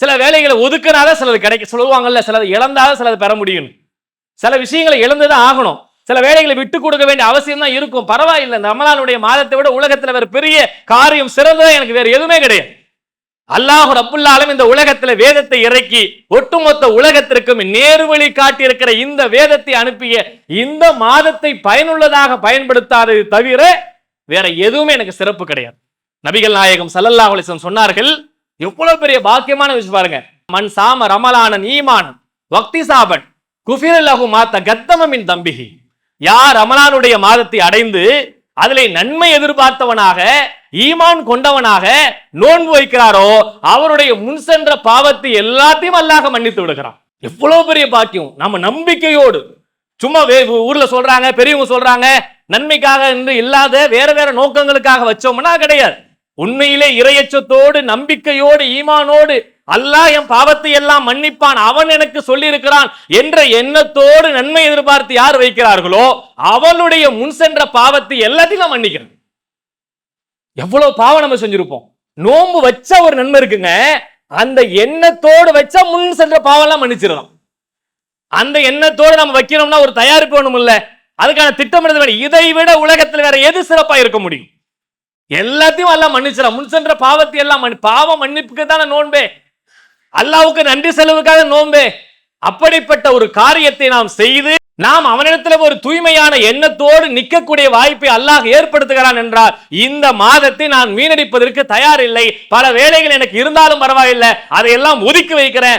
சில வேலைகளை ஒதுக்குனால சிலது கிடைக்க சொல்லுவாங்கல்ல, சிலது இழந்தாலும் சிலது பெற முடியும். சில விஷயங்களை இழந்துதான் ஆகணும். சில வேலைகளை விட்டு கொடுக்க வேண்டிய அவசியம் தான் இருக்கும். பரவாயில்லை, இந்த ரமலானுடைய மாதத்தை விட உலகத்தில் வேற பெரிய காரியம் சிறந்ததா எனக்கு வேற எதுவுமே கிடையாது. அல்லாஹ் ரப்புல் ஆலமீன் இந்த உலகத்துல வேதத்தை இறக்கி ஒட்டுமொத்த உலகத்திற்கும் நேர்வழி காட்டி இருக்கிற இந்த வேதத்தை அனுப்பிய இந்த மாதத்தை பயனுள்ளதாக பயன்படுத்தாதது தவிர வேற எதுவுமே எனக்கு சிறப்பு கிடையாது. நபிகள் நாயகம் ஸல்லல்லாஹு அலைஹி வஸல்லம் சொன்னார்கள், எவ்வளவு பெரிய பாக்கியமான விஷயம் பாருங்க. மன் சாம ரமலானன் ஈமானன் வக்திசாபன் குஃபிர லஹு மா தகத்தம மின் தம்பிஹி. யார் ரமலானுடைய மாதத்தை அடைந்து அதிலே நன்மை எதிர்பார்த்தவனாக ஈமான் கொண்டவனாக நோன்பு வைக்கிறாரோ அவருடைய முன் சென்ற பாவத்தை எல்லாத்தையும் அல்லாஹ் மன்னித்து விடுகிறான். எவ்வளவு பெரிய பாக்கியம். நம்ம நம்பிக்கையோடு, சும்மா ஊர்ல சொல்றாங்க, பெரியவங்க சொல்றாங்க, நன்மைக்காக என்று இல்லாத வேற வேற நோக்கங்களுக்காக வச்சோம்னா கிடையாது. உண்மையிலே இறையச்சத்தோடு நம்பிக்கையோடு ஈமானோடு அல்லாஹ் என் பாவத்தை எல்லாம் மன்னிப்பான், அவன் எனக்கு சொல்லி இருக்கிறான் என்ற எண்ணத்தோடு நன்மை எதிர்பார்த்து யார் வைக்கிறார்களோ அவனுடைய முன் சென்ற பாவத்தை எல்லாத்தையும் நான் மன்னிக்கிறேன். எவ்வளவு பாவம் நம்ம செஞ்சிருப்போம். நோன்பு வச்சா ஒரு நன்மை இருக்குங்க, அந்த எண்ணத்தோடு வச்சா முன் சென்ற பாவம் எல்லாம் மன்னிச்சிடலாம். அந்த எண்ணத்தோடு நம்ம வைக்கிறோம்னா ஒரு தயாரிப்பு வேணும் இல்ல, அதுக்கான திட்டமிடுதல் வேணும். இதை விட உலகத்தில் வேற எது சிறப்பா இருக்க முடியும்? எல்லாத்தையும் எல்லாம் மன்னிச்சிடலாம். முன் சென்ற பாவத்தை எல்லாம் பாவம் மன்னிப்புக்கு தானே நோன்பே, அல்லாஹ்வுக்கு நன்றி செலவுக்காக நோன்பே. அப்படிப்பட்ட ஒரு காரியத்தை நாம் செய்து நாம் அவனிடத்துல ஒரு தூய்மையான எண்ணத்தோடு நிற்கக்கூடிய வாய்ப்பை அல்லாஹ் ஏற்படுத்துகிறான் என்றால் இந்த மாதத்தை நான் வீணடிப்பதற்கு தயார் இல்லை. பல வேலைகள் எனக்கு இருந்தாலும் பரவாயில்லை, அதையெல்லாம் ஒதுக்கி வைக்கிறேன்.